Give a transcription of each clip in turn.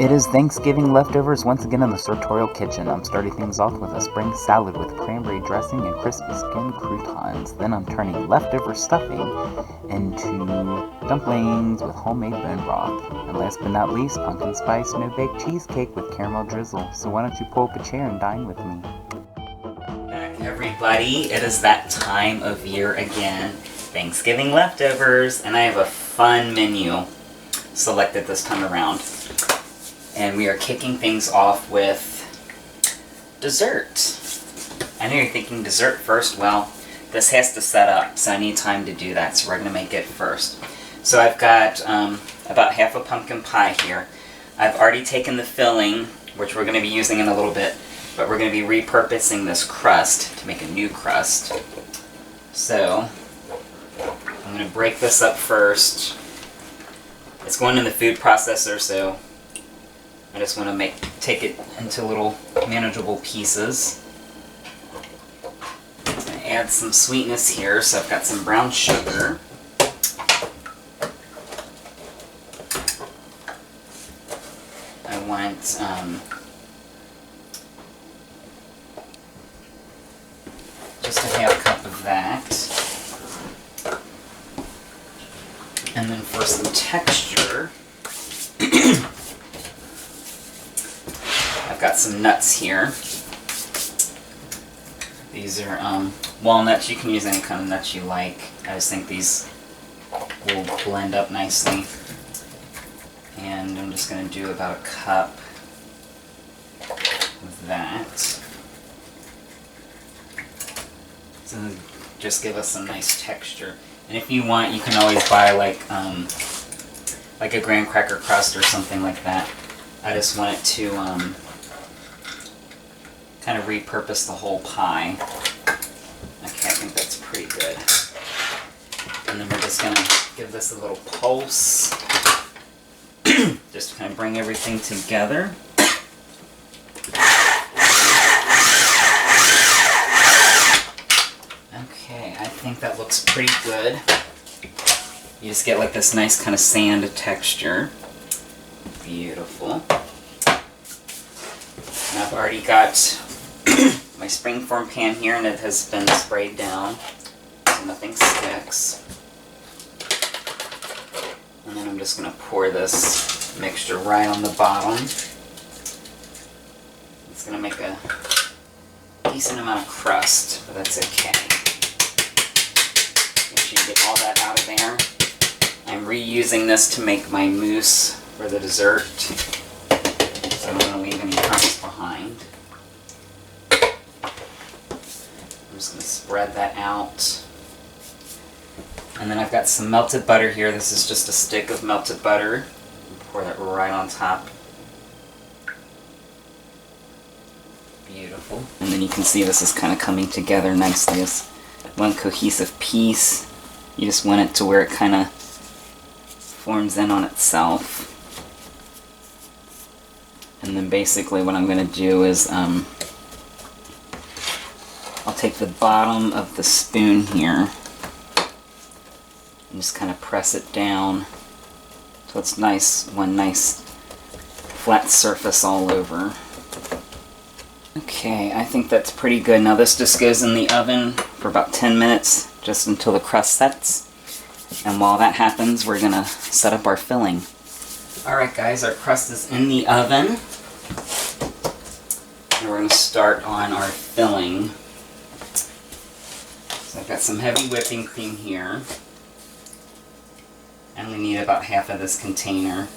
It is Thanksgiving leftovers once again in the sartorial kitchen. I'm starting things off with a spring salad with cranberry dressing and crispy skin croutons. Then I'm turning leftover stuffing into dumplings with homemade bone broth. And last but not least, pumpkin spice no-bake cheesecake with caramel drizzle. So why don't you pull up a chair and dine with me? Back everybody, it is that time of year again. Thanksgiving leftovers, and I have a fun menu selected this time around. And we are kicking things off with dessert. I know you're thinking dessert first. Well, this has to set up, so I need time to do that, so we're going to make it first. So I've got about half a pumpkin pie here. I've already taken the filling, which we're going to be using in a little bit, but we're going to be repurposing this crust to make a new crust. So I'm going to break this up first. It's going in the food processor, so I just want to take it into little manageable pieces. I'm going to add some sweetness here, so I've got some brown sugar. I want just a half cup of that. And then for some texture, I've got some nuts here. These are walnuts. You can use any kind of nuts you like. I just think these will blend up nicely. And I'm just going to do about a cup of that. So just give us some nice texture. And if you want, you can always buy like a graham cracker crust or something like that. I just want it to kind of repurpose the whole pie. Okay, I think that's pretty good. And then we're just going to give this a little pulse. Just to kind of bring everything together. Okay, I think that looks pretty good. You just get like this nice kind of sand texture. Beautiful. And I've already got my springform pan here, and it has been sprayed down so nothing sticks. And then I'm just going to pour this mixture right on the bottom. It's going to make a decent amount of crust, but that's okay. Make sure you get all that out of there. I'm reusing this to make my mousse for the dessert, so I don't want to leave any crumbs behind. I'm just going to spread that out. And then I've got some melted butter here. This is just a stick of melted butter. Pour that right on top. Beautiful. And then you can see this is kind of coming together nicely as one cohesive piece. You just want it to where it kind of forms in on itself. And then basically what I'm going to do is I'll take the bottom of the spoon here and just kind of press it down so it's nice, one nice flat surface all over. Okay, I think that's pretty good. Now this just goes in the oven for about 10 minutes, just until the crust sets. And while that happens, we're going to set up our filling. Alright guys, our crust is in the oven. And we're going to start on our filling. So I've got some heavy whipping cream here. I only need about half of this container.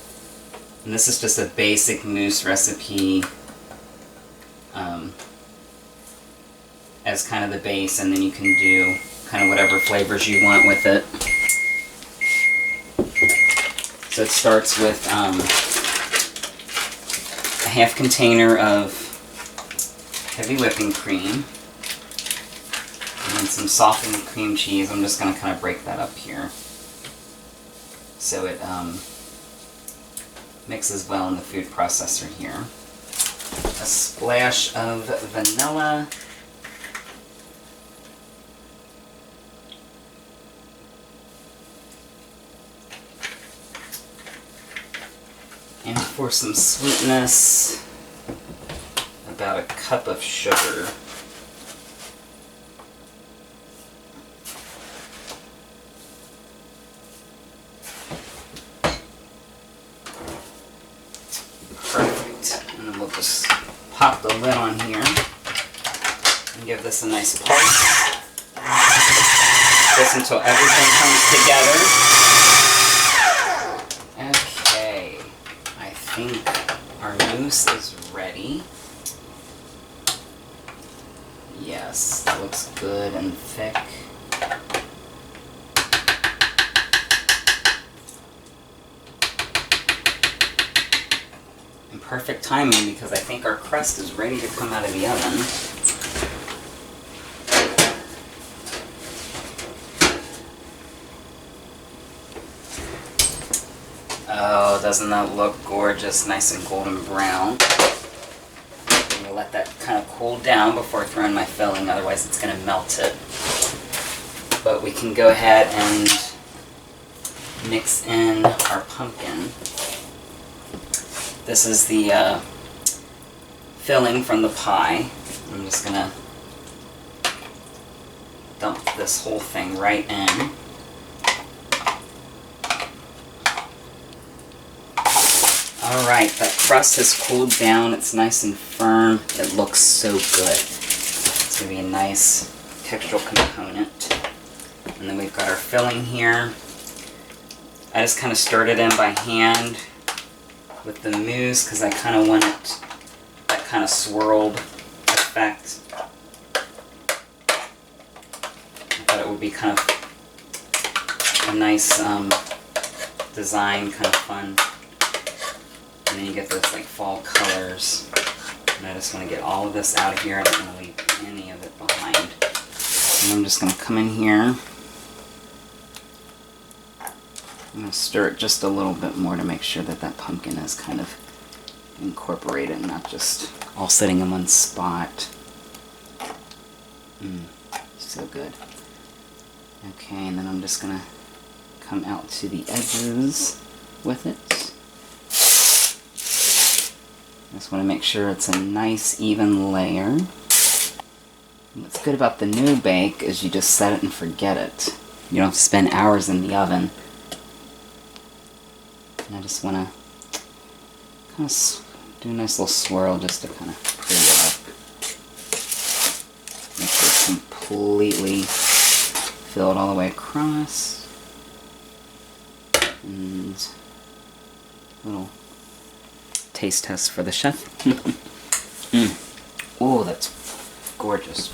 And this is just a basic mousse recipe as kind of the base, and then you can do kind of whatever flavors you want with it. So it starts with a half container of heavy whipping cream and then some softened cream cheese. I'm just going to kind of break that up here so it mixes well in the food processor here. A splash of vanilla. And for some sweetness, about a cup of sugar. Perfect. And then we'll just pop the lid on here and give this a nice pulse. Just until everything comes together. Okay, I think our mousse is ready. Yes, that looks good and thick. And perfect timing because I think our crust is ready to come out of the oven. Oh, doesn't that look gorgeous? Nice and golden brown. I'm going to let that kind of cool down before throwing my filling, otherwise it's going to melt it. But we can go ahead and mix in our pumpkin. This is the filling from the pie. I'm just going to dump this whole thing right in. Alright, that crust has cooled down. It's nice and firm. It looks so good. It's going to be a nice textural component. And then we've got our filling here. I just kind of stirred it in by hand with the mousse because I kind of want it that kind of swirled effect. I thought it would be kind of a nice design, kind of fun. And then you get those like fall colors. And I just want to get all of this out of here. I don't want to leave any of it behind. And I'm just going to come in here. I'm going to stir it just a little bit more to make sure that that pumpkin is kind of incorporated and not just all sitting in one spot. So good. Okay, and then I'm just going to come out to the edges with it. Just want to make sure it's a nice even layer. What's good about the new bake is you just set it and forget it. You don't have to spend hours in the oven. And I just want to kind of do a nice little swirl just to kind of clear it up. Make sure it's completely filled all the way across. And a little taste test for the chef. Oh, that's gorgeous.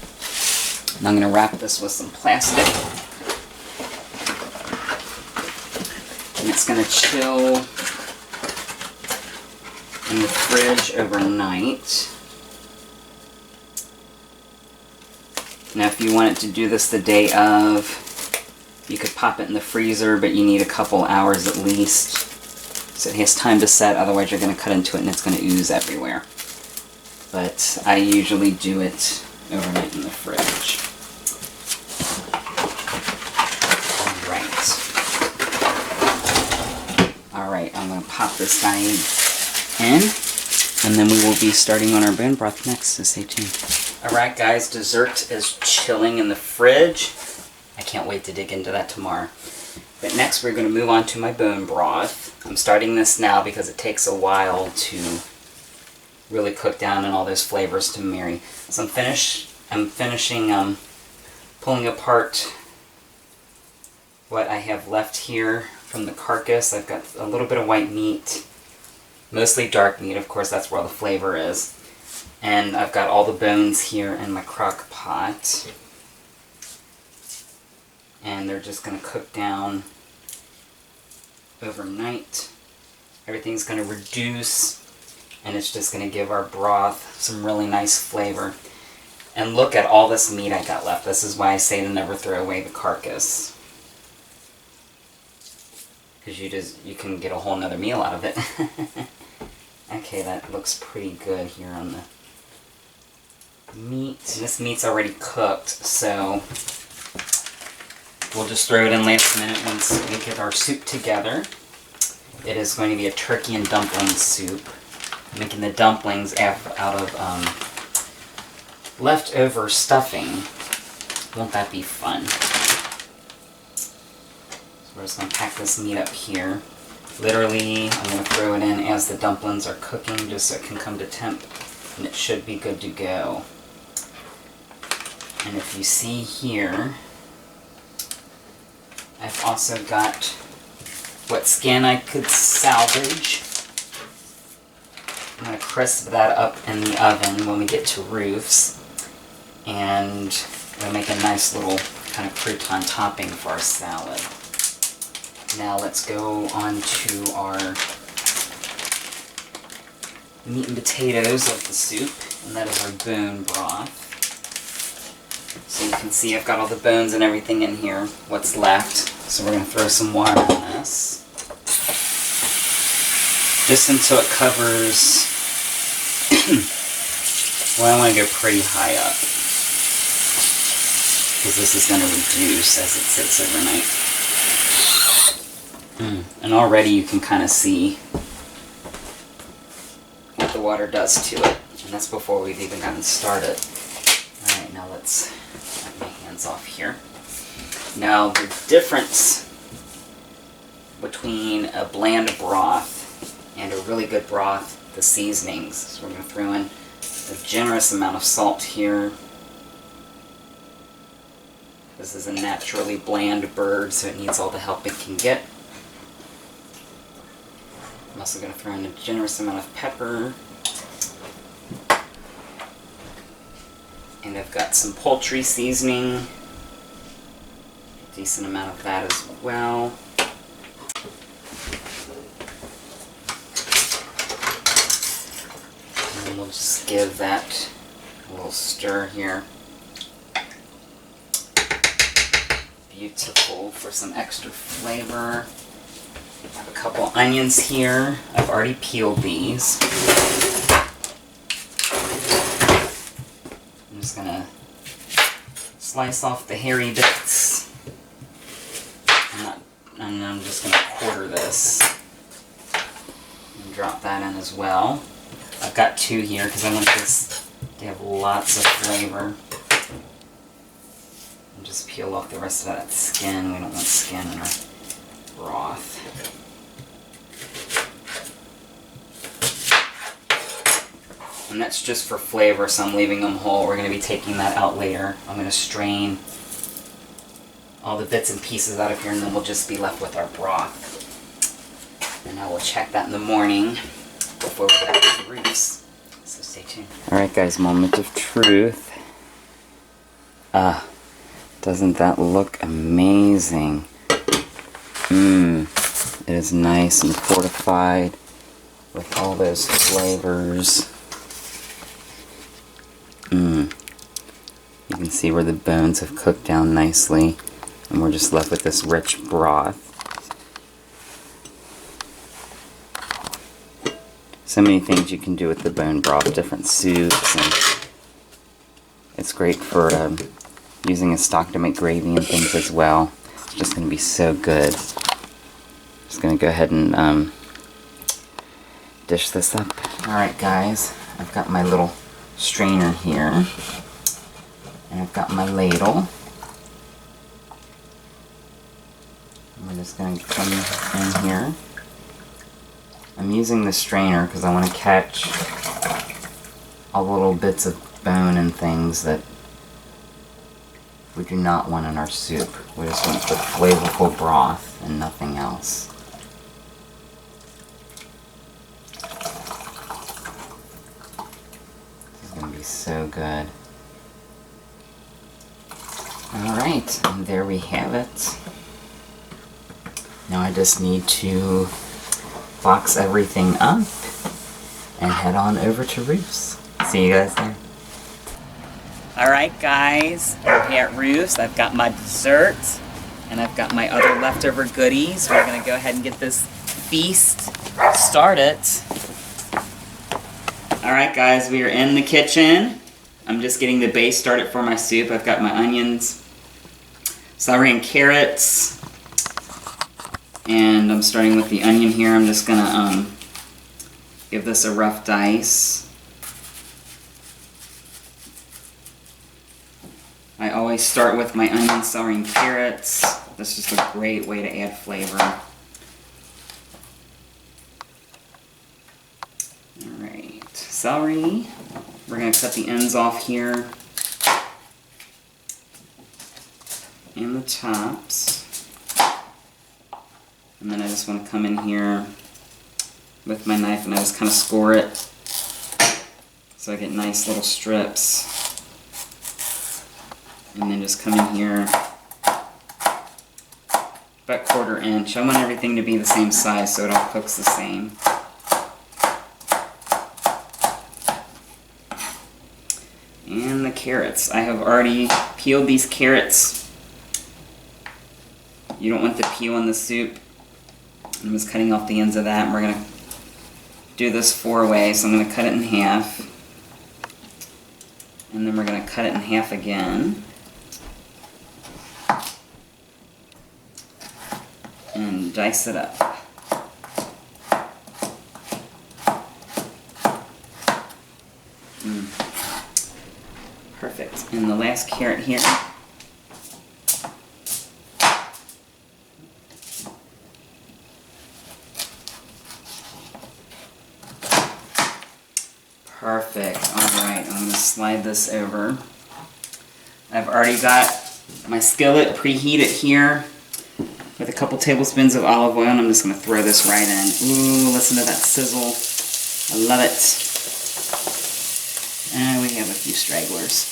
And I'm going to wrap this with some plastic. And it's going to chill in the fridge overnight. Now if you wanted to do this the day of, you could pop it in the freezer, but you need a couple hours at least. So it has time to set, otherwise you're going to cut into it and it's going to ooze everywhere. But I usually do it overnight in the fridge. Alright, I'm going to pop this guy in, and then we will be starting on our bone broth next, so stay tuned. Alright guys, dessert is chilling in the fridge. I can't wait to dig into that tomorrow. But next we're going to move on to my bone broth. I'm starting this now because it takes a while to really cook down and all those flavors to marry. So I'm finishing pulling apart what I have left here from the carcass. I've got a little bit of white meat, mostly dark meat, of course that's where all the flavor is. And I've got all the bones here in my crock pot. And they're just going to cook down overnight. Everything's going to reduce, and it's just going to give our broth some really nice flavor. And look at all this meat I got left. This is why I say to never throw away the carcass. Because you can get a whole nother meal out of it. Okay, that looks pretty good here on the meat. And this meat's already cooked, so we'll just throw it in last minute once we get our soup together. It is going to be a turkey and dumpling soup. I'm making the dumplings out of leftover stuffing. Won't that be fun? So we're just going to pack this meat up here. Literally, I'm going to throw it in as the dumplings are cooking just so it can come to temp, and it should be good to go. And if you see here, I've also got what skin I could salvage. I'm going to crisp that up in the oven when we get to roofs. And we'll make a nice little kind of crouton topping for our salad. Now let's go on to our meat and potatoes of the soup, and that is our bone broth. So you can see I've got all the bones and everything in here, what's left. So we're going to throw some water on this. Just until it covers, well, I want to go pretty high up, because this is going to reduce as it sits overnight. And already you can kind of see what the water does to it. And that's before we've even gotten started. Alright, now let's get my hands off here. Now the difference between a bland broth and a really good broth, the seasonings. So we're going to throw in a generous amount of salt here. This is a naturally bland bird, so it needs all the help it can get. I'm also going to throw in a generous amount of pepper. And I've got some poultry seasoning. A decent amount of that as well. And we'll just give that a little stir here. Beautiful for some extra flavor. I have a couple onions here. I've already peeled these. I'm just gonna slice off the hairy bits. And I'm just gonna quarter this and drop that in as well. I've got two here because I want this to have lots of flavor. And just peel off the rest of that skin. We don't want skin in our broth. And that's just for flavor, so I'm leaving them whole. We're going to be taking that out later. I'm going to strain all the bits and pieces out of here, and then we'll just be left with our broth. And I will check that in the morning before we get to the roofs. So stay tuned. Alright guys, moment of truth. Doesn't that look amazing? It is nice and fortified with all those flavors. You can see where the bones have cooked down nicely, and we're just left with this rich broth. So many things you can do with the bone broth, different soups, and it's great for using as stock to make gravy and things as well. It's just going to be so good. Just going to go ahead and dish this up. Alright guys, I've got my little strainer here, and I've got my ladle. We're just going to come in here. I'm using the strainer because I want to catch all the little bits of bone and things that we do not want in our soup. We just want the flavorful broth and nothing else. This is going to be so good. Alright, and there we have it. Now I just need to box everything up and head on over to roofs. See you guys there. Alright guys, we're here at roofs. I've got my dessert and I've got my other leftover goodies. We're going to go ahead and get this feast started. Alright guys, we are in the kitchen. I'm just getting the base started for my soup. I've got my onions, celery and carrots, And I'm starting with the onion here. I'm just gonna give this a rough dice. I always start with my onion, celery, and carrots. That's just a great way to add flavor. Alright, celery. We're going to cut the ends off here. And the tops. And then I just want to come in here with my knife and I just kind of score it so I get nice little strips. And then just come in here about 1/4 inch. I want everything to be the same size so it all cooks the same. And the carrots. I have already peeled these carrots. You don't want the peel in the soup. I'm just cutting off the ends of that, and we're going to do this 4 ways. So I'm going to cut it in half. And then we're going to cut it in half again. And dice it up. Perfect. And the last carrot here. Perfect. Alright, I'm going to slide this over. I've already got my skillet preheated here with a couple tablespoons of olive oil, and I'm just going to throw this right in. Ooh, listen to that sizzle. I love it. And we have a few stragglers.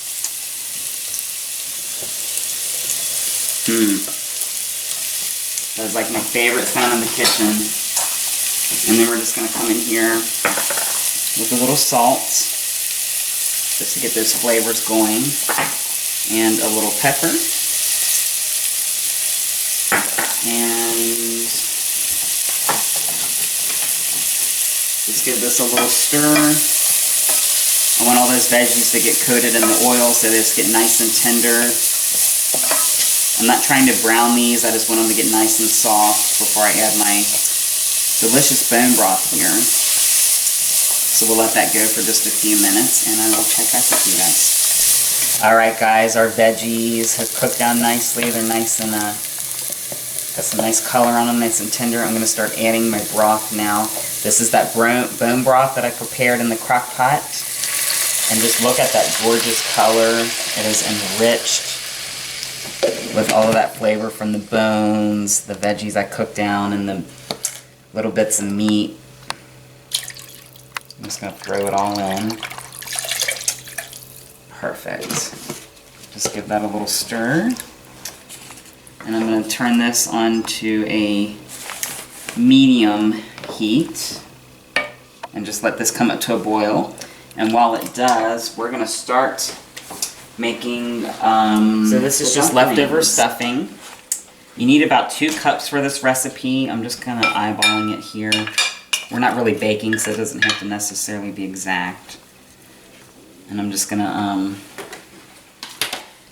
That was like my favorite sound in the kitchen. And then we're just going to come in here with a little salt, just to get those flavors going, and a little pepper. And just give this a little stir. I want all those veggies to get coated in the oil so they just get nice and tender. I'm not trying to brown these, I just want them to get nice and soft before I add my delicious bone broth here. So we'll let that go for just a few minutes and I will check back with you guys. Alright guys, our veggies have cooked down nicely. They're nice and got some nice color on them, nice and tender. I'm going to start adding my broth now. This is that bone broth that I prepared in the crock pot. And just look at that gorgeous color. It is enriched with all of that flavor from the bones, the veggies I cooked down, and the little bits of meat. I'm just going to throw it all in. Perfect. Just give that a little stir. And I'm going to turn this on to a medium heat and just let this come up to a boil. And while it does, we're going to start making, so this is just leftover stuffing. You need about 2 cups for this recipe. I'm just kind of eyeballing it here. We're not really baking, so it doesn't have to necessarily be exact. And I'm just going to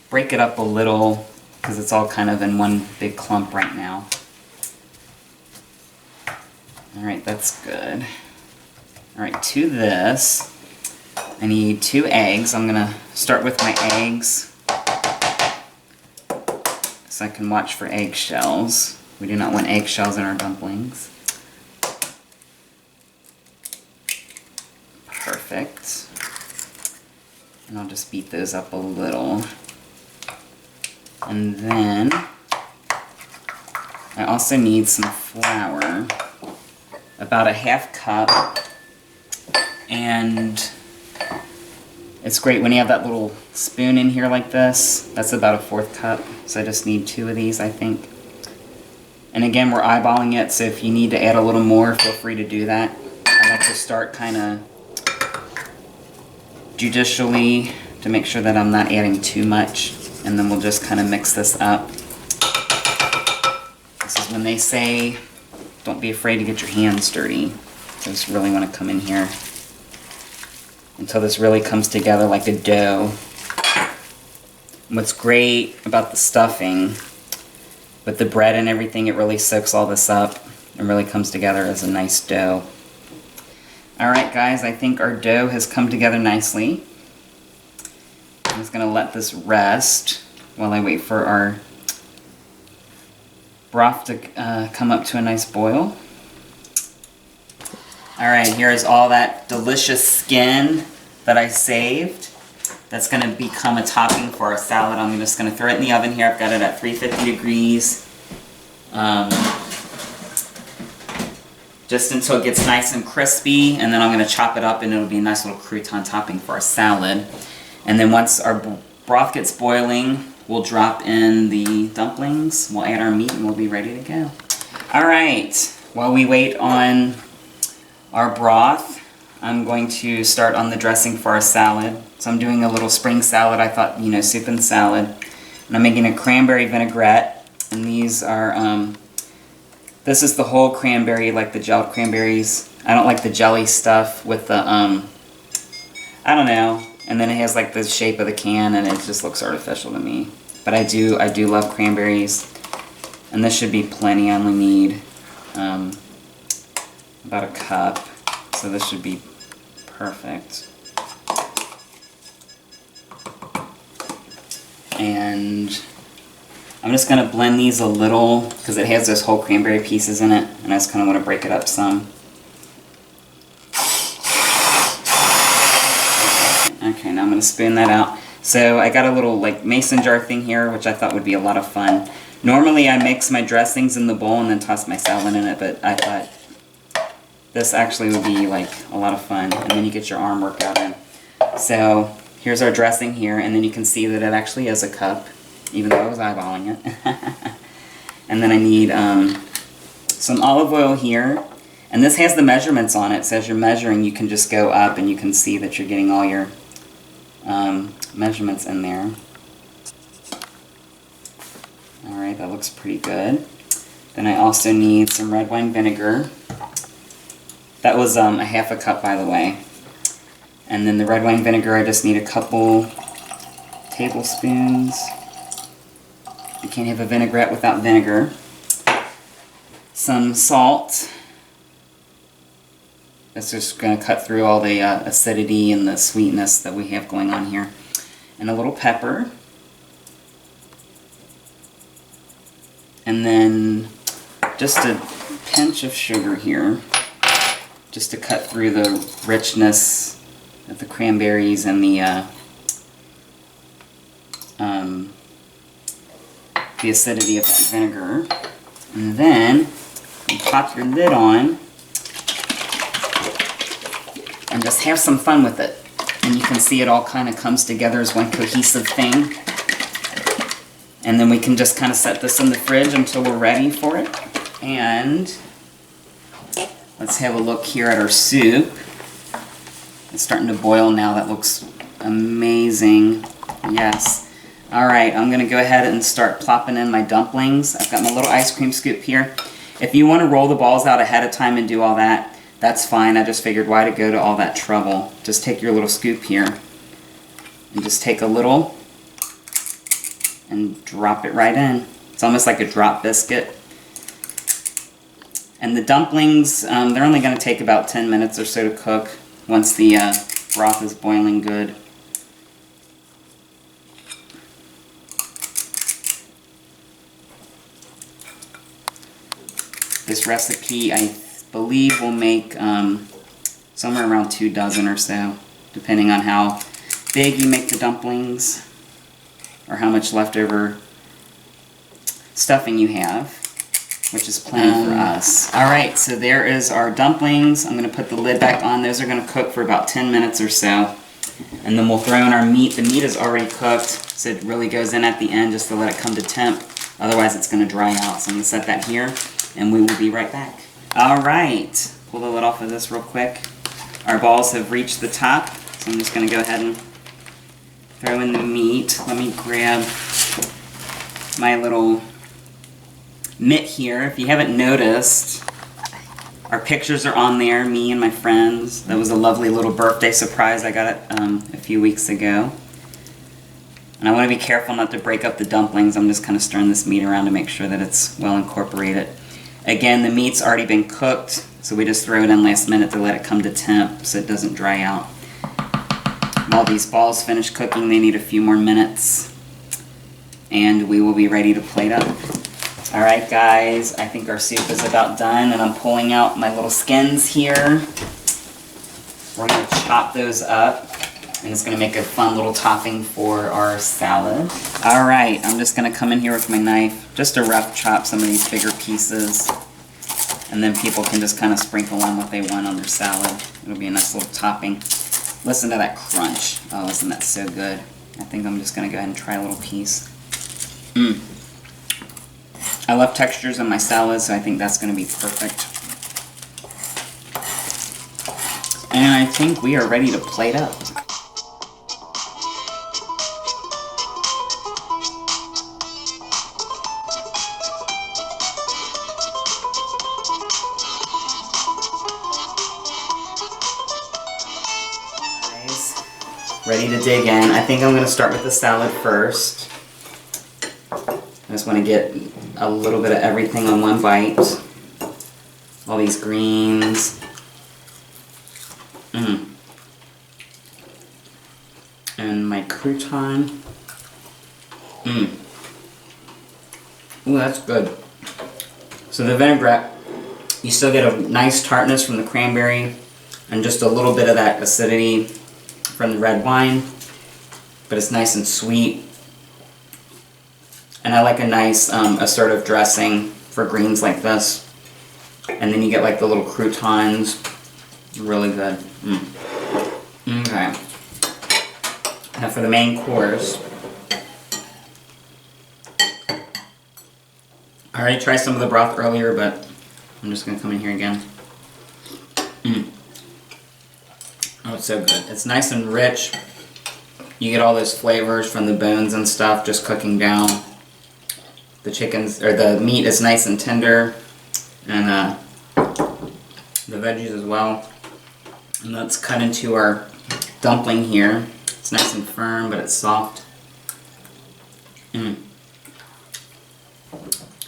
break it up a little because it's all kind of in one big clump right now. Alright, that's good. Alright, to this, I need 2 eggs. I'm going to start with my eggs so I can watch for eggshells. We do not want eggshells in our dumplings. Perfect. And I'll just beat those up a little. And then I also need some flour, about a 1/2 cup. And it's great when you have that little spoon in here like this. That's about a 1/4 cup. So I just need 2 of these, I think. And again, we're eyeballing it, so if you need to add a little more, feel free to do that. I like to start kind of judicially to make sure that I'm not adding too much. And then we'll just kind of mix this up. This is when they say, don't be afraid to get your hands dirty. I just really want to come in here until this really comes together like a dough. What's great about the stuffing with the bread and everything, it really soaks all this up and really comes together as a nice dough. Alright guys, I think our dough has come together nicely. I'm just going to let this rest while I wait for our broth to come up to a nice boil. Alright, here's all that delicious skin that I saved. That's going to become a topping for our salad. I'm just going to throw it in the oven here. I've got it at 350 degrees. Just until it gets nice and crispy, and then I'm going to chop it up and it'll be a nice little crouton topping for our salad. And then once our broth gets boiling, we'll drop in the dumplings, we'll add our meat, and we'll be ready to go. Alright, while we wait on our broth, I'm going to start on the dressing for our salad. So I'm doing a little spring salad. I thought, you know, soup and salad. And I'm making a cranberry vinaigrette, and these are, this is the whole cranberry, like the gelled cranberries. I don't like the jelly stuff with the, I don't know. And then it has like the shape of the can, and it just looks artificial to me. But I do love cranberries. And this should be plenty. I only need about a cup. So this should be perfect. And I'm just going to blend these a little because it has those whole cranberry pieces in it, and I just kind of want to break it up some. Okay, now I'm going to spoon that out. So I got a little like mason jar thing here, which I thought would be a lot of fun. Normally I mix my dressings in the bowl and then toss my salad in it, but I thought this actually would be like a lot of fun, and then you get your arm workout in. So here's our dressing here, and then you can see that it actually is a cup, even though I was eyeballing it. And then I need some olive oil here, and this has the measurements on it, so as you're measuring you can just go up and you can see that you're getting all your measurements in there. Alright, that looks pretty good. Then I also need some red wine vinegar. That was a half a cup, by the way. And then the red wine vinegar, I just need a couple tablespoons. You can't have a vinaigrette without vinegar. Some salt. That's just going to cut through all the acidity and the sweetness that we have going on here. And a little pepper. And then just a pinch of sugar here, just to cut through the richness of the cranberries and the acidity of that vinegar. And then you pop your lid on and just have some fun with it. And you can see it all kind of comes together as one cohesive thing. And then we can just kind of set this in the fridge until we're ready for it. And let's have a look here at our soup. It's starting to boil now. That looks amazing. Yes. Alright, I'm going to go ahead and start plopping in my dumplings. I've got my little ice cream scoop here. If you want to roll the balls out ahead of time and do all that, that's fine. I just figured why to go to all that trouble. Just take your little scoop here and just take a little and drop it right in. It's almost like a drop biscuit. And the dumplings, they're only going to take about 10 minutes or so to cook once the broth is boiling good. This recipe, I believe, will make somewhere around 2 dozen or so, depending on how big you make the dumplings or how much leftover stuffing you have, which is plenty for us. Alright, so there is our dumplings. I'm going to put the lid back on. Those are going to cook for about 10 minutes or so. And then we'll throw in our meat. The meat is already cooked, so it really goes in at the end just to let it come to temp. Otherwise it's going to dry out. So I'm going to set that here, and we will be right back. Alright, pull the lid off of this real quick. Our balls have reached the top, so I'm just going to go ahead and throw in the meat. Let me grab my little mitt here. If you haven't noticed, our pictures are on there, me and my friends. That was a lovely little birthday surprise I got a few weeks ago. And I want to be careful not to break up the dumplings. I'm just kind of stirring this meat around to make sure that it's well incorporated. Again, the meat's already been cooked, so we just throw it in last minute to let it come to temp so it doesn't dry out. While these balls finish cooking, they need a few more minutes, and we will be ready to plate up. Alright guys, I think our soup is about done, and I'm pulling out my little skins here. We're going to chop those up, and it's going to make a fun little topping for our salad. Alright, I'm just going to come in here with my knife, just to rough chop some of these bigger pieces, and then people can just kind of sprinkle on what they want on their salad. It'll be a nice little topping. Listen to that crunch. Oh, isn't that so good? I think I'm just going to go ahead and try a little piece. I love textures in my salad, so I think that's going to be perfect. And I think we are ready to plate up. Guys, ready to dig in. I think I'm going to start with the salad first. I just want to get a little bit of everything on one bite. All these greens. And my crouton. Ooh, that's good. So the vinaigrette, you still get a nice tartness from the cranberry and just a little bit of that acidity from the red wine, but it's nice and sweet. And I like a nice assertive dressing for greens like this. And then you get like the little croutons. Really good. Okay. Now for the main course. I already tried some of the broth earlier, but I'm just going to come in here again. Oh, it's so good. It's nice and rich. You get all those flavors from the bones and stuff just cooking down. The chickens, or the meat is nice and tender, and the veggies as well. And let's cut into our dumpling here. It's nice and firm, but it's soft.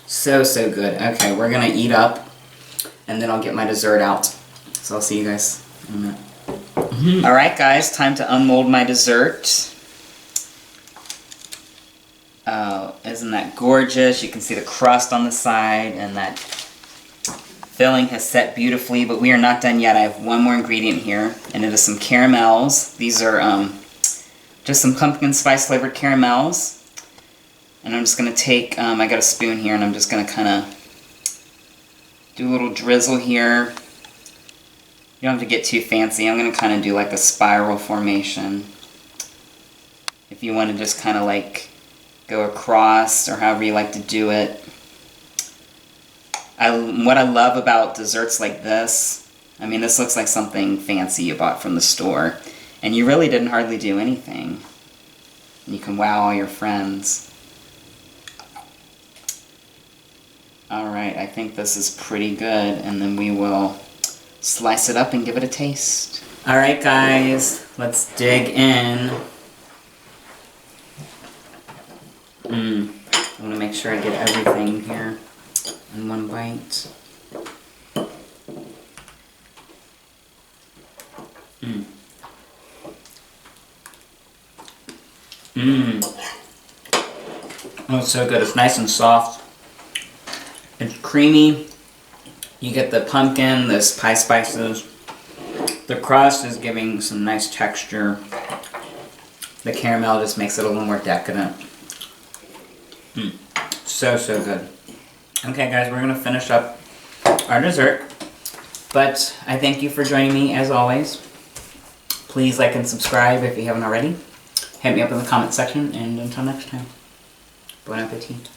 So good. Okay, we're gonna eat up, and then I'll get my dessert out. So I'll see you guys in a minute. Alright guys, time to unmold my dessert. Oh, isn't that gorgeous? You can see the crust on the side, and that filling has set beautifully, but we are not done yet. I have one more ingredient here, and it is some caramels. These are just some pumpkin spice flavored caramels. And I'm just going to take, I got a spoon here, and I'm just going to kind of do a little drizzle here. You don't have to get too fancy. I'm going to kind of do like a spiral formation. If you want to just kind of like go across, or however you like to do it. What I love about desserts like this, I mean, this looks like something fancy you bought from the store, and you really didn't hardly do anything. You can wow all your friends. Alright, I think this is pretty good, and then we will slice it up and give it a taste. Alright guys, let's dig in. I want to make sure I get everything here in one bite. Oh, it's so good. It's nice and soft. It's creamy. You get the pumpkin, the pie spices. The crust is giving some nice texture. The caramel just makes it a little more decadent. So good. Okay guys, we're going to finish up our dessert. But I thank you for joining me as always. Please like and subscribe if you haven't already. Hit me up in the comment section, and until next time, bon appetit.